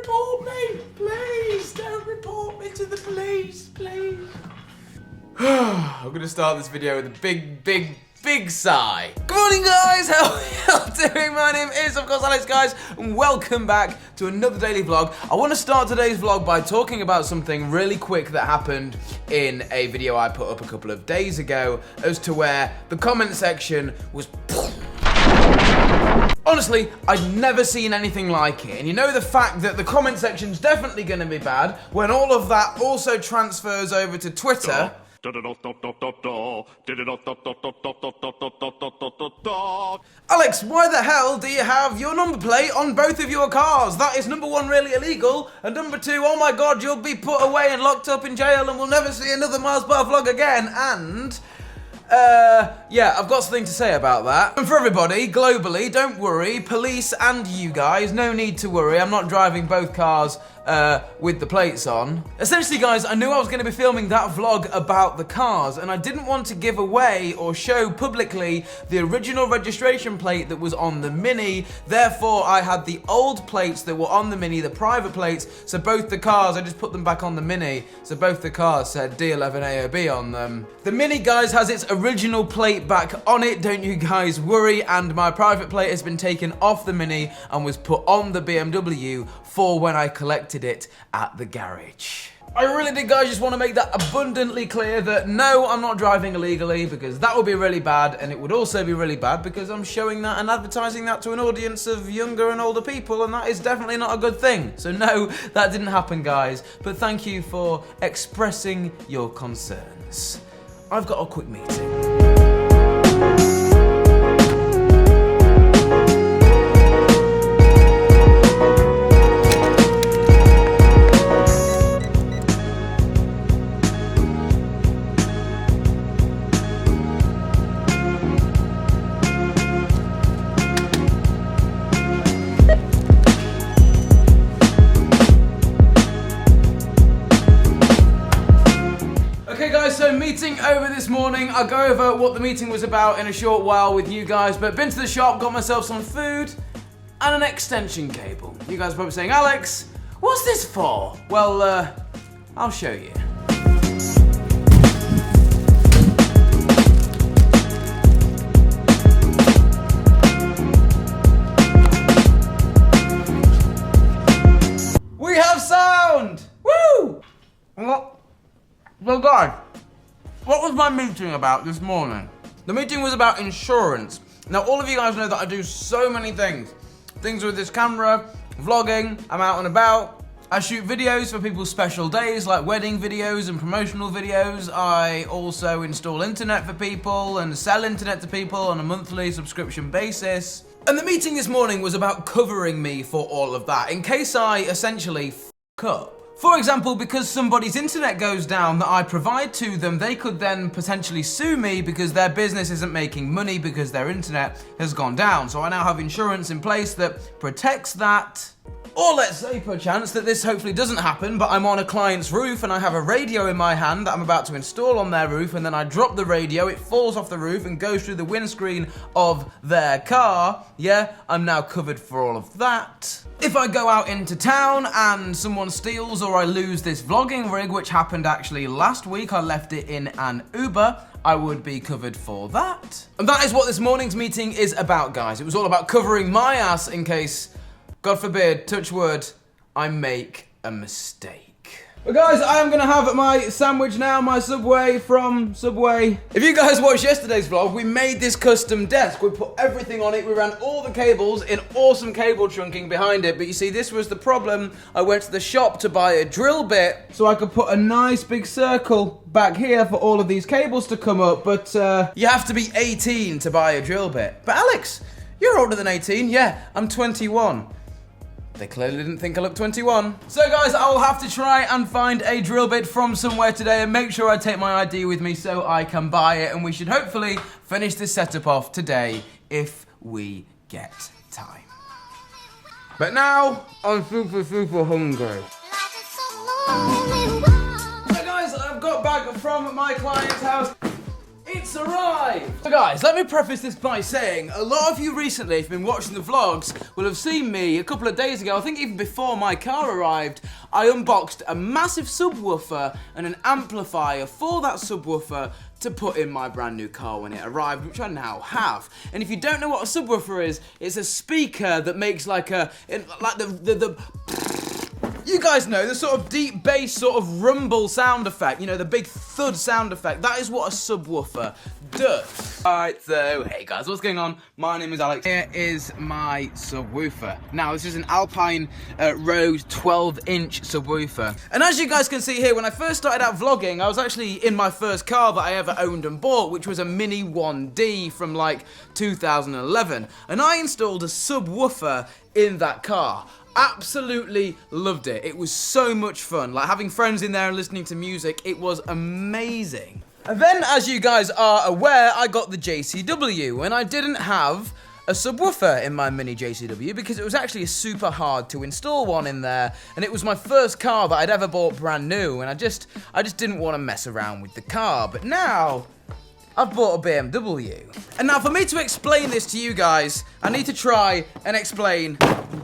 report me. Please don't report me to the police, please. I'm gonna start this video with a big sigh. Good morning, guys. How are you doing? My name is, of course, Alex, guys, and welcome back to another daily vlog. I want to start today's vlog by talking about something really quick that happened in a video I put up a couple of days ago, as to where the comment section was. Honestly, I've never seen anything like it, and you know the fact that the comment section's definitely going to be bad when all of that also transfers over to Twitter. Alex, why the hell do you have your number plate on both of your cars? That is number one, really illegal, and number two, oh my god, you'll be put away and locked up in jail and we'll never see another MarzBarVlog again, and yeah, I've got something to say about that. And for everybody, globally, don't worry, police and you guys, no need to worry, I'm not driving both cars with the plates on. Essentially, guys, I knew I was going to be filming that vlog about the cars, and I didn't want to give away or show publicly the original registration plate that was on the Mini. Therefore, I had the old plates that were on the Mini, the private plates, so both the cars, I just put them back on the Mini, so both the cars said D11AOB on them. The Mini, guys, has its original plate back on it, don't you guys worry, and my private plate has been taken off the Mini and was put on the BMW for when I collected it at the garage. I really did, guys, just want to make that abundantly clear that no, I'm not driving illegally, because that would be really bad, and it would also be really bad because I'm showing that and advertising that to an audience of younger and older people, and that is definitely not a good thing. So no, that didn't happen, guys, but thank you for expressing your concerns. I've got a quick meeting. So meeting over this morning. I'll go over what the meeting was about in a short while with you guys, but been to the shop, got myself some food and an extension cable. You guys are probably saying, Alex, what's this for? Well, I'll show you. We have sound! Woo! Oh God. What was my meeting about this morning? The meeting was about insurance. Now, all of you guys know that I do so many things. Things with this camera, vlogging, I'm out and about. I shoot videos for people's special days, like wedding videos and promotional videos. I also install internet for people and sell internet to people on a monthly subscription basis. And the meeting this morning was about covering me for all of that, in case I essentially f*** up. For example, because somebody's internet goes down that I provide to them, they could then potentially sue me because their business isn't making money because their internet has gone down. So I now have insurance in place that protects that. Or let's say, perchance, that this hopefully doesn't happen, but I'm on a client's roof and I have a radio in my hand that I'm about to install on their roof, and then I drop the radio, it falls off the roof and goes through the windscreen of their car. Yeah, I'm now covered for all of that. If I go out into town and someone steals or I lose this vlogging rig, which happened actually last week, I left it in an Uber, I would be covered for that. And that is what this morning's meeting is about, guys. It was all about covering my ass in case, God forbid, touch wood, I make a mistake. But guys, I am going to have my sandwich now, my Subway from Subway. If you guys watched yesterday's vlog, we made this custom desk. We put everything on it. We ran all the cables in awesome cable trunking behind it. But you see, this was the problem. I went to the shop to buy a drill bit so I could put a nice big circle back here for all of these cables to come up. But you have to be 18 to buy a drill bit. But Alex, you're older than 18. Yeah, I'm 21. They clearly didn't think I looked 21. So guys, I will have to try and find a drill bit from somewhere today and make sure I take my ID with me so I can buy it, and we should hopefully finish this setup off today if we get time. But now, I'm super hungry. So guys, I've got back from my client's house. It's arrived! So guys, let me preface this by saying, a lot of you recently, if you've been watching the vlogs, will have seen me a couple of days ago, I think even before my car arrived, I unboxed a massive subwoofer and an amplifier for that subwoofer to put in my brand new car when it arrived, which I now have. And if you don't know what a subwoofer is, it's a speaker that makes like a, you guys know, the sort of deep bass sort of rumble sound effect, you know, the big thud sound effect. That is what a subwoofer does. Alright, so, hey guys, what's going on? My name is Alex. Here is my subwoofer. Now, this is an Alpine Rode 12-inch subwoofer. And as you guys can see here, when I first started out vlogging, I was actually in my first car that I ever owned and bought, which was a Mini 1D from like 2011. And I installed a subwoofer in that car. Absolutely loved it. It was so much fun. Like having friends in there and listening to music, it was amazing. And then, as you guys are aware, I got the JCW, and I didn't have a subwoofer in my Mini JCW because it was actually super hard to install one in there, and it was my first car that I'd ever bought brand new, and I just didn't want to mess around with the car. But now I've bought a BMW. And now for me to explain this to you guys, I need to try and explain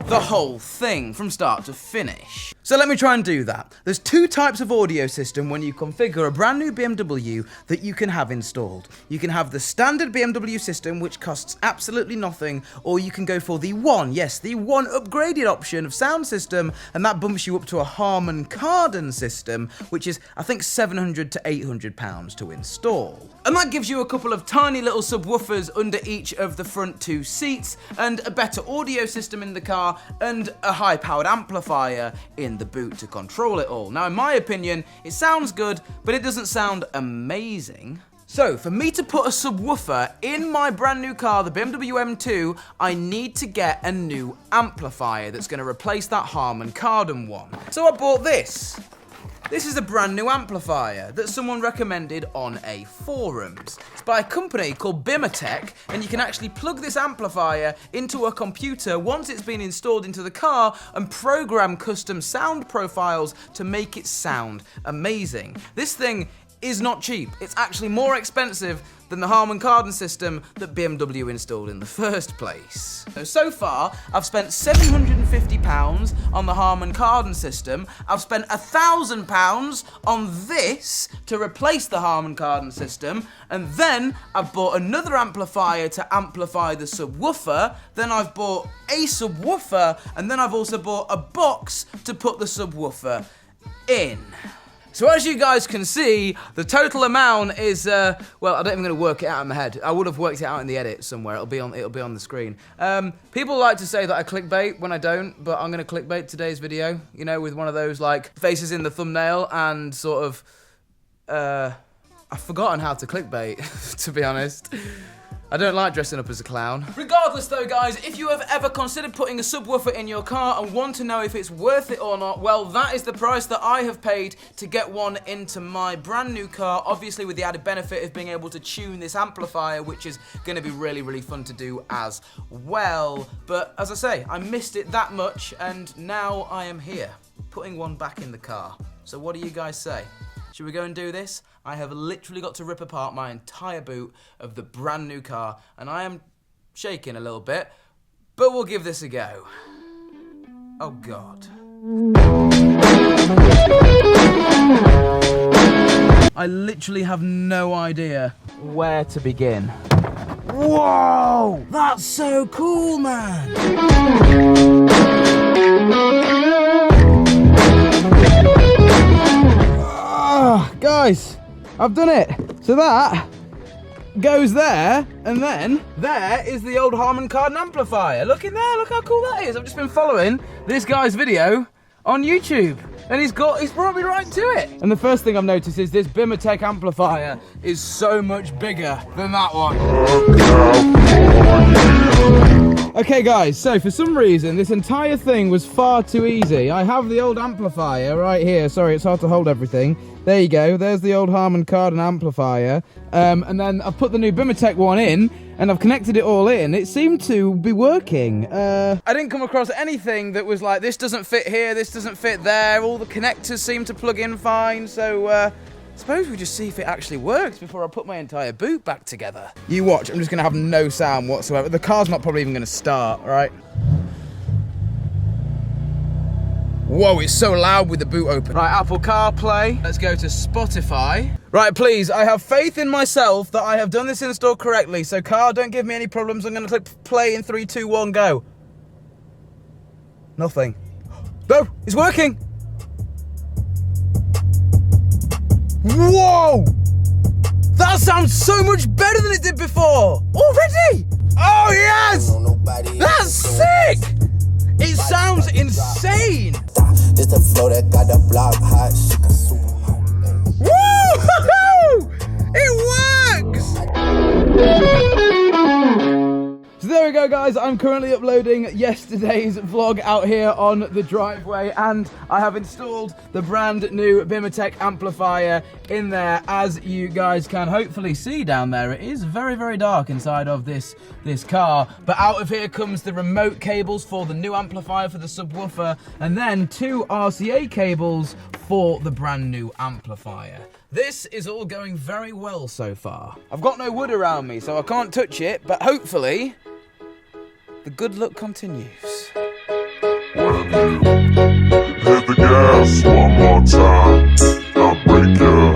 the whole thing from start to finish. So let me try and do that. There's two types of audio system when you configure a brand new BMW that you can have installed. You can have the standard BMW system, which costs absolutely nothing, or you can go for the one upgraded option of sound system, and that bumps you up to a Harman Kardon system, which is, I think, £700 to £800 to install. And that gives you a couple of tiny little subwoofers under each of the front two seats, and a better audio system in the car, and a high-powered amplifier in the boot to control it all. Now, in my opinion, it sounds good, but it doesn't sound amazing. So, for me to put a subwoofer in my brand new car, the BMW M2, I need to get a new amplifier that's going to replace that Harman Kardon one. So I bought this. This is a brand new amplifier that someone recommended on a forums. It's by a company called Bimatech, and you can actually plug this amplifier into a computer once it's been installed into the car and program custom sound profiles to make it sound amazing. This thing is not cheap. It's actually more expensive than the Harman Kardon system that BMW installed in the first place. So far, I've spent £750 on the Harman Kardon system. I've spent £1,000 on this to replace the Harman Kardon system, and then I've bought another amplifier to amplify the subwoofer, then I've bought a subwoofer, and then I've also bought a box to put the subwoofer in. So as you guys can see, the total amount is, well, I don't even gonna work it out in my head. I would have worked it out in the edit somewhere. It'll be on the screen. People like to say that I clickbait when I don't, but I'm gonna clickbait today's video, you know, with one of those like faces in the thumbnail and sort of, I've forgotten how to clickbait, to be honest. I don't like dressing up as a clown. Regardless though, guys, if you have ever considered putting a subwoofer in your car and want to know if it's worth it or not, well, that is the price that I have paid to get one into my brand new car, obviously with the added benefit of being able to tune this amplifier, which is going to be really, really fun to do as well. But as I say, I missed it that much, and now I am here, putting one back in the car. So what do you guys say? Should we go and do this? I have literally got to rip apart my entire boot of the brand new car, and I am shaking a little bit, but we'll give this a go. Oh God. I literally have no idea where to begin. Whoa! That's so cool, man! Guys, I've done it. So that goes there, and then there is the old Harman Kardon amplifier. Look in there, look how cool that is. I've just been following this guy's video on YouTube, and he's brought me right to it. And the first thing I've noticed is this Bimatech amplifier is so much bigger than that one. Okay guys, so for some reason this entire thing was far too easy. I have the old amplifier right here. Sorry, it's hard to hold everything. There you go, there's the old Harman Kardon amplifier. And then I've put the new Bimatech one in, and I've connected it all in. It seemed to be working. I didn't come across anything that was like, this doesn't fit here, this doesn't fit there. All the connectors seem to plug in fine, so Suppose we just see if it actually works before I put my entire boot back together. You watch, I'm just gonna have no sound whatsoever. The car's not probably even gonna start, right? Whoa, it's so loud with the boot open. Right, Apple CarPlay. Let's go to Spotify. Right, please, I have faith in myself that I have done this install correctly. So car, don't give me any problems. I'm gonna click play in 3, 2, 1, go. Nothing. No, it's working. Whoa! That sounds so much better than it did before! Already! Oh, yes! That's sick! It sounds insane! Just a flow that got the block hot. Woo! It works! So there we go, guys. I'm currently uploading yesterday's vlog out here on the driveway, and I have installed the brand new Bimatech amplifier in there, as you guys can hopefully see down there. It is very, very dark inside of this car, but out of here comes the remote cables for the new amplifier for the subwoofer, and then 2 RCA cables for the brand new amplifier. This is all going very well so far. I've got no wood around me, so I can't touch it, but hopefully the good luck continues. When you hit the gas one more time, I'll break you.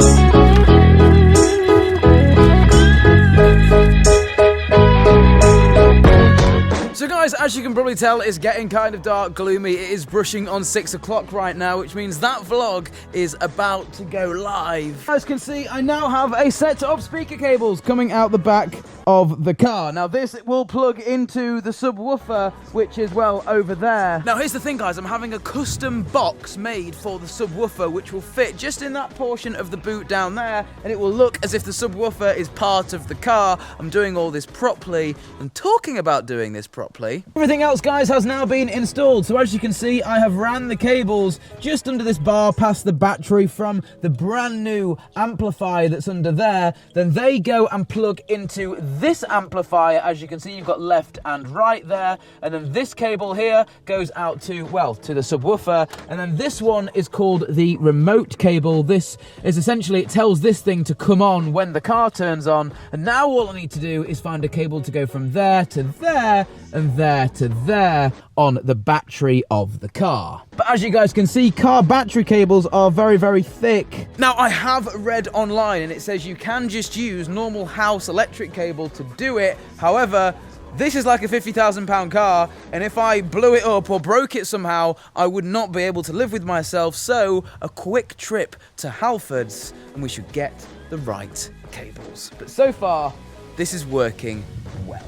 So guys, as you can probably tell, it's getting kind of dark, gloomy. It is brushing on 6 o'clock right now, which means that vlog is about to go live. As you can see, I now have a set of speaker cables coming out the back of the car. Now this will plug into the subwoofer, which is, well, over there. Now here's the thing, guys, I'm having a custom box made for the subwoofer, which will fit just in that portion of the boot down there, and it will look as if the subwoofer is part of the car. I'm doing all this properly, and talking about doing this properly. Everything else, guys, has now been installed. So as you can see, I have ran the cables just under this bar past the battery from the brand new amplifier that's under there. Then they go and plug into this amplifier. As you can see, you've got left and right there. And then this cable here goes out to, well, to the subwoofer. And then this one is called the remote cable. This is essentially, it tells this thing to come on when the car turns on. And now all I need to do is find a cable to go from there to there and there to there on the battery of the car. But as you guys can see, car battery cables are very, very thick. Now, I have read online and it says you can just use normal house electric cable to do it. However, this is like a £50,000 car, and if I blew it up or broke it somehow, I would not be able to live with myself. So a quick trip to Halfords and we should get the right cables. But so far, this is working well.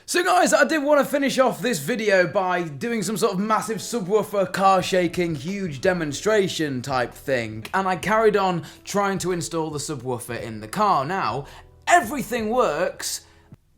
So guys, I did want to finish off this video by doing some sort of massive subwoofer, car shaking, huge demonstration type thing. And I carried on trying to install the subwoofer in the car. Now, everything works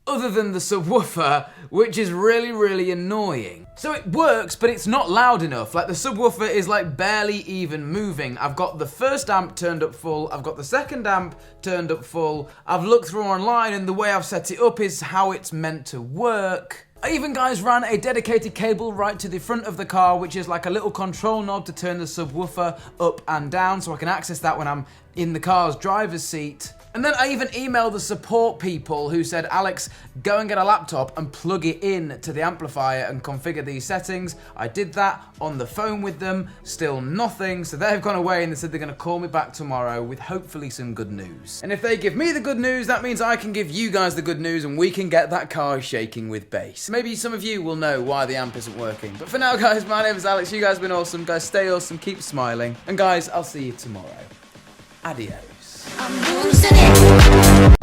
other than the subwoofer, which is really, really annoying. So it works, but it's not loud enough. Like, the subwoofer is like barely even moving. I've got the first amp turned up full, I've got the second amp turned up full. I've looked through online and the way I've set it up is how it's meant to work. I even, guys, ran a dedicated cable right to the front of the car, which is like a little control knob to turn the subwoofer up and down, so I can access that when I'm in the car's driver's seat. And then I even emailed the support people who said, Alex, go and get a laptop and plug it in to the amplifier and configure these settings. I did that on the phone with them, still nothing. So they've gone away and they said they're gonna call me back tomorrow with hopefully some good news. And if they give me the good news, that means I can give you guys the good news and we can get that car shaking with bass. Maybe some of you will know why the amp isn't working. But for now, guys, my name is Alex. You guys have been awesome. Guys, stay awesome, keep smiling. And guys, I'll see you tomorrow. Adios. I'm losing it.